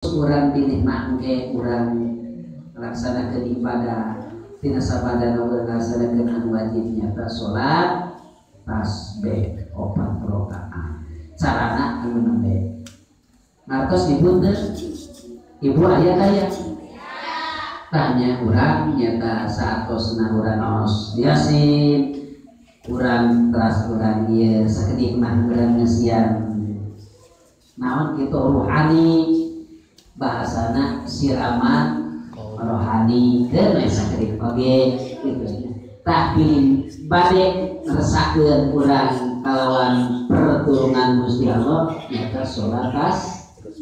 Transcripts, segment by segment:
urang dinikmatke urang laksanakeun ibadah tina sabadana urang laksanakeun anu wajib nyata salat tasbih 4 rakaat carana anu nembe ngartos dibunteun ibu aya daya tanya urang nyata saatosna urang naos yasin urang teras urang ieu sakedik mah urang ngesian naon kitu ruhani bahasana siraman rohani dan sakedik oge gitu tapi bade resakeun urang kalawan pertulungan Gusti Allah nyata salat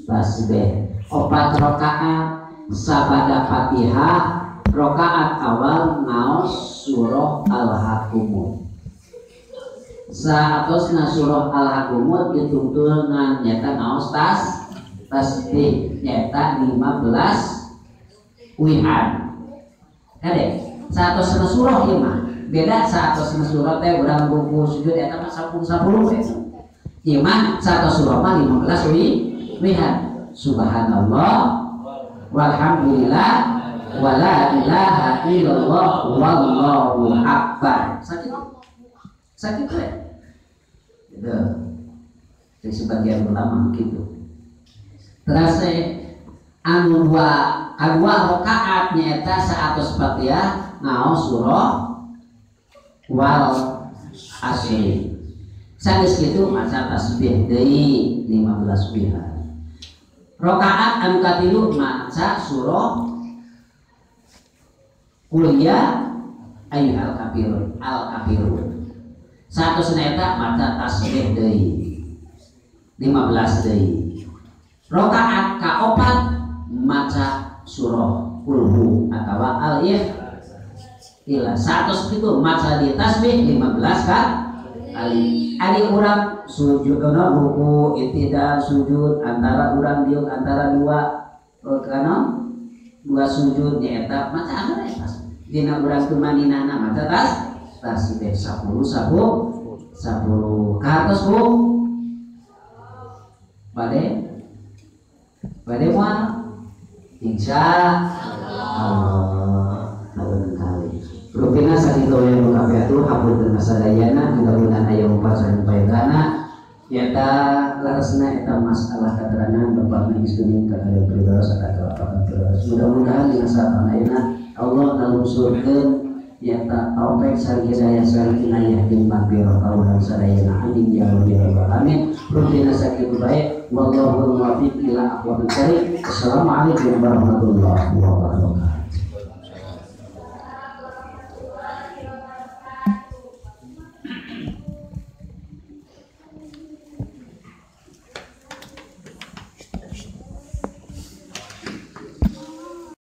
tasbih 4 rakaat sabada Fatihah rakaat awal naos surah Al-Haqqumut saatosna surah Al-Haqqumut ditungtul ngan nyata naos tasbih nyata 15 wihan kade saatosna surah ieu mah beda saatosna surah teh urang ruku sujud eta mah 10 ieu mah saatos surah mah 15 wihan subhanallah walhamdulillah wala ilaha illallah wallahu akbar sakit we gitu dari sebagian ulama gitu terus anu dua rakaat nyaeta saatos Fatihah naos surah wal asri sanes kitu maca tasbih deui 15 wihan rakaat anu katilu maca surah qul ya ayyuhal kafirun saatosna eta maca tasbih deui 15 deui rakaat kaopat maca surah kulhu atawa al-ikhlas saatos kitu maca di tasbih 15 kali ari urang sujud kana ruku itidal sujud antara urang dieu antara dua sujud nyaeta maca anu eta dina urang tumaninana maca tasbih 10 katos Bu bade moal insya Allah tahun kali rupina sakitu yang kabeh hapunten sadayana mudah-mudahan aya upacara paegana nyata laresna eta masalah katerangan bapakna istri kakade pribadi sakata terus mudah-mudahan dina saat ayeuna Allah nalungsurkeun nyata taufik sareng hidayah sareng inayah jeung maghfirah kaulan sadayana amin ya rabbal alamin rupina sakitu bae wallahu muwaffiq ila aqwamit thariq assalamualaikum warahmatullahi wabarakatuh.